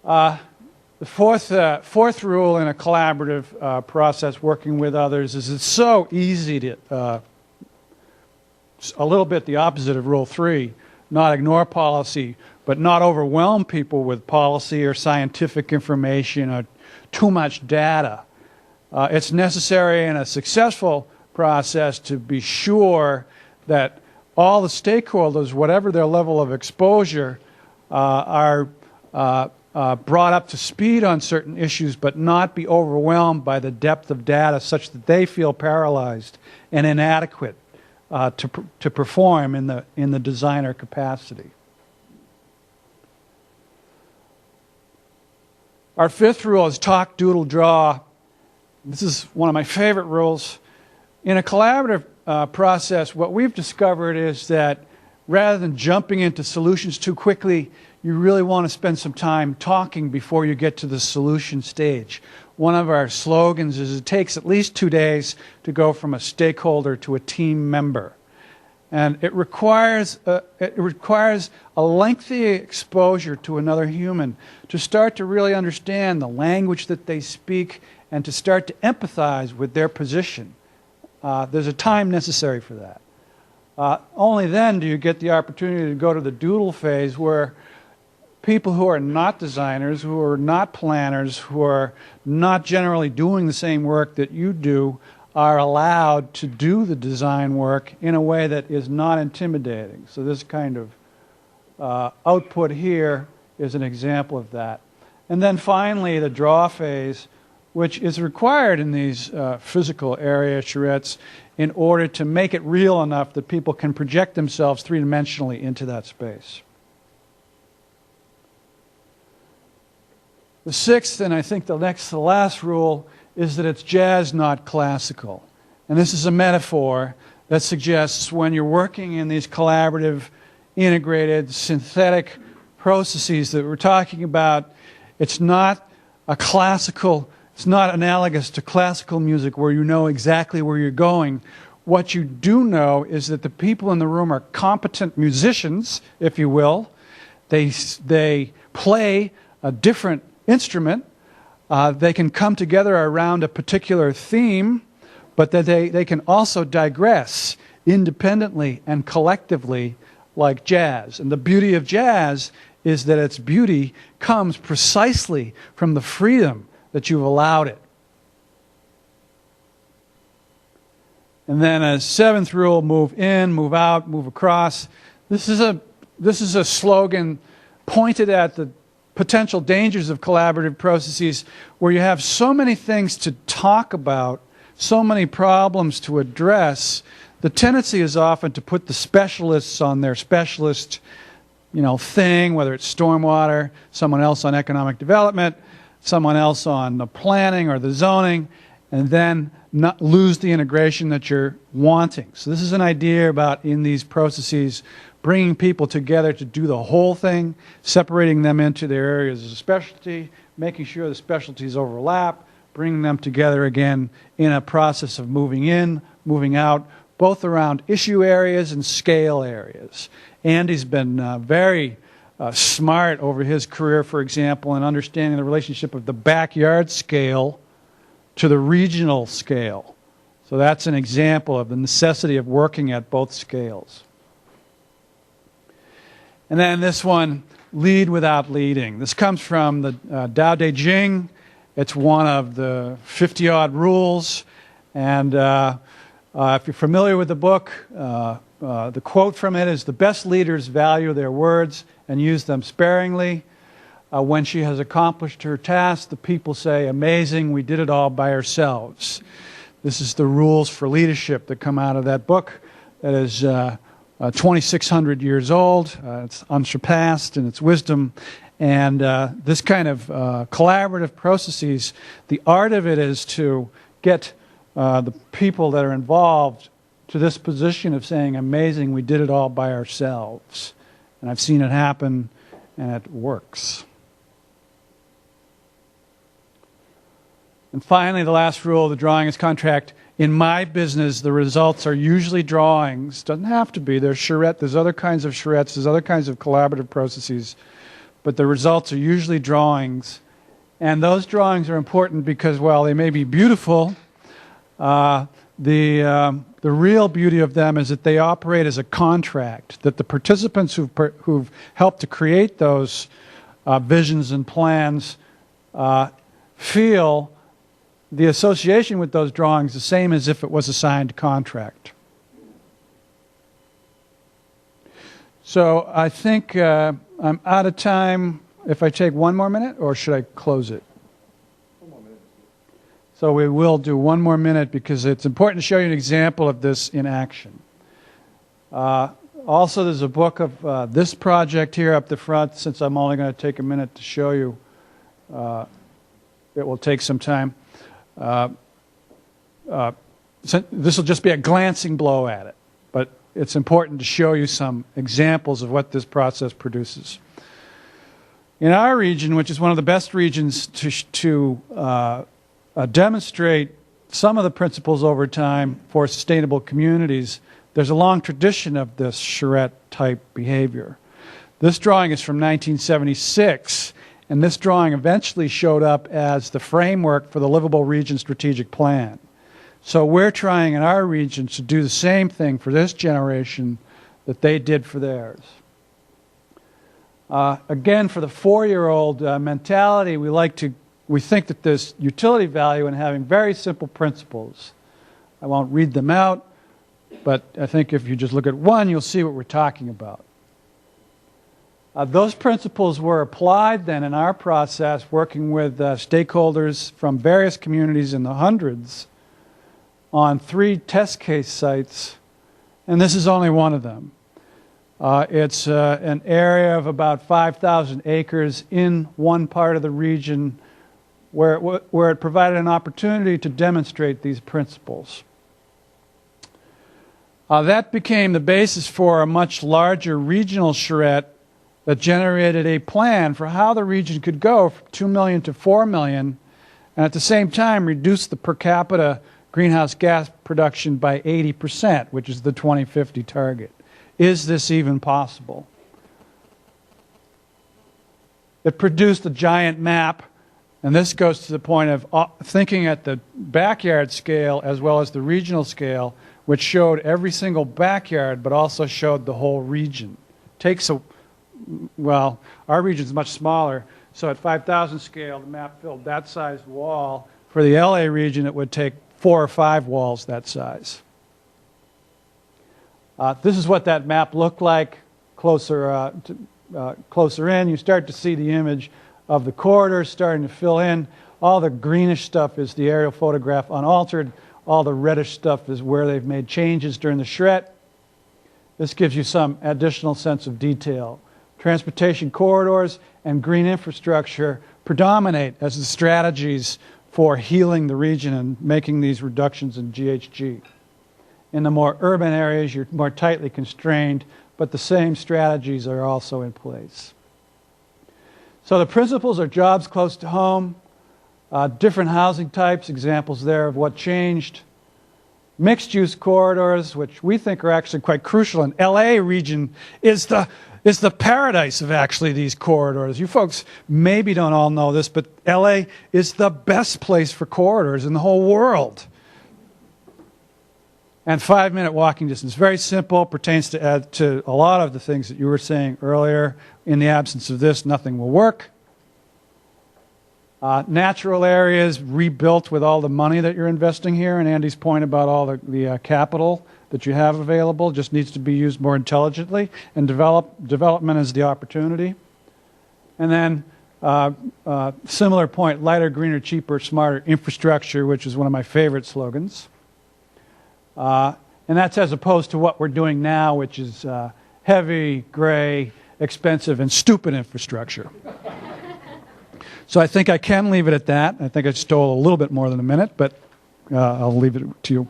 The fourth rule in a collaborative process working with others is it's so easy to, a little bit the opposite of Rule 3, not ignore policy, but not overwhelm people with policy or scientific information or too much data. It's necessary in a successful process to be sure that all the stakeholders, whatever their level of exposure, are brought up to speed on certain issues, but not be overwhelmed by the depth of data such that they feel paralyzed and inadequate to perform in the designer capacity. Our fifth rule is talk, doodle, draw. This is one of my favorite rules. In a collaborative process, what we've discovered is that rather than jumping into solutions too quickly, you really want to spend some time talking before you get to the solution stage. One of our slogans is it takes at least 2 days to go from a stakeholder to a team member. And it requires a lengthy exposure to another human to start to really understand the language that they speak and to start to empathize with their position. There's a time necessary for that. Only then do you get the opportunity to go to the doodle phase where people who are not designers, who are not planners, who are not generally doing the same work that you do, are allowed to do the design work in a way that is not intimidating. So this kind of output here is an example of that. And then finally, the draw phase, which is required in these physical area charrettes in order to make it real enough that people can project themselves three-dimensionally into that space. The sixth, and I think the last rule, is that it's jazz, not classical. And this is a metaphor that suggests when you're working in these collaborative, integrated, synthetic processes that we're talking about, it's not a classical, it's not analogous to classical music where you know exactly where you're going. What you do know is that the people in the room are competent musicians, if you will. They play a different instrument. They can come together around a particular theme, but that they can also digress independently and collectively like jazz. And the beauty of jazz is that its beauty comes precisely from the freedom that you've allowed it. And then a seventh rule, move in, move out, move across. This is a slogan pointed at the potential dangers of collaborative processes where you have so many things to talk about, so many problems to address. The tendency is often to put the specialists on their specialist, thing, whether it's stormwater, someone else on economic development, someone else on the planning or the zoning, and then not lose the integration that you're wanting. So this is an idea about, in these processes, bringing people together to do the whole thing, separating them into their areas of specialty, making sure the specialties overlap, bringing them together again in a process of moving in, moving out, both around issue areas and scale areas. Andy's been very smart over his career, for example, in understanding the relationship of the backyard scale to the regional scale. So that's an example of the necessity of working at both scales. And then this one, lead without leading. This comes from the Tao Te Ching. It's one of the 50-odd rules. And if you're familiar with the book, the quote from it is, "The best leaders value their words and use them sparingly. When she has accomplished her task, the people say, 'Amazing, we did it all by ourselves.'" This is the rules for leadership that come out of that book. That is 2,600 years old. It's unsurpassed in its wisdom. And this kind of collaborative processes, the art of it is to get the people that are involved to this position of saying, "Amazing, we did it all by ourselves." And I've seen it happen, and it works. And finally, the last rule, the drawing is contract. In my business, the results are usually drawings. Doesn't have to be. There's charrette. There's other kinds of charrettes. There's other kinds of collaborative processes. but the results are usually drawings. And those drawings are important because while they may be beautiful, the real beauty of them is that they operate as a contract, that the participants who've helped to create those visions and plans feel the association with those drawings the same as if it was a signed contract. So I think I'm out of time. If I take one more minute, or should I close it? One more minute. So we will do one more minute because it's important to show you an example of this in action. Also, there's a book of this project here up the front. Since I'm only going to take a minute to show you, it will take some time. This will just be a glancing blow at it, but it's important to show you some examples of what this process produces. In our region, which is one of the best regions to demonstrate some of the principles over time for sustainable communities, there's a long tradition of this charrette-type behavior. This drawing is from 1976, and this drawing eventually showed up as the framework for the Livable Region Strategic Plan. So we're trying in our region to do the same thing for this generation that they did for theirs. Again, for the 4-year-old mentality, we think that there's utility value in having very simple principles. I won't read them out, but I think if you just look at one, you'll see what we're talking about. Those principles were applied then in our process, working with stakeholders from various communities in the hundreds on 3 test case sites, and this is only one of them. It's an area of about 5,000 acres in one part of the region where it provided an opportunity to demonstrate these principles. That became the basis for a much larger regional charrette that generated a plan for how the region could go from 2 million to 4 million, and at the same time reduce the per capita greenhouse gas production by 80%, which is the 2050 target. Is this even possible? It produced a giant map, and this goes to the point of thinking at the backyard scale as well as the regional scale, which showed every single backyard but also showed the whole region. Well, our region is much smaller, so at 5,000 scale, the map filled that size wall. For the LA region, it would take 4 or 5 walls that size. This is what that map looked like closer in. You start to see the image of the corridors starting to fill in. All the greenish stuff is the aerial photograph unaltered. All the reddish stuff is where they've made changes during the charrette. This gives you some additional sense of detail. Transportation corridors and green infrastructure predominate as the strategies for healing the region and making these reductions in GHG. In the more urban areas, you're more tightly constrained, but the same strategies are also in place. So the principles are jobs close to home, different housing types, examples there of what changed, mixed-use corridors, which we think are actually quite crucial. And LA region is the paradise of actually these corridors. You folks maybe don't all know this, but LA is the best place for corridors in the whole world. And 5-minute walking distance, very simple, pertains to a lot of the things that you were saying earlier. In the absence of this, nothing will work. Natural areas rebuilt with all the money that you're investing here, and Andy's point about all the capital that you have available just needs to be used more intelligently, and development is the opportunity. And then similar point, lighter, greener, cheaper, smarter infrastructure, which is one of my favorite slogans. And that's as opposed to what we're doing now, which is heavy, gray, expensive, and stupid infrastructure. So I think I can leave it at that. I think I stole a little bit more than a minute, but I'll leave it to you.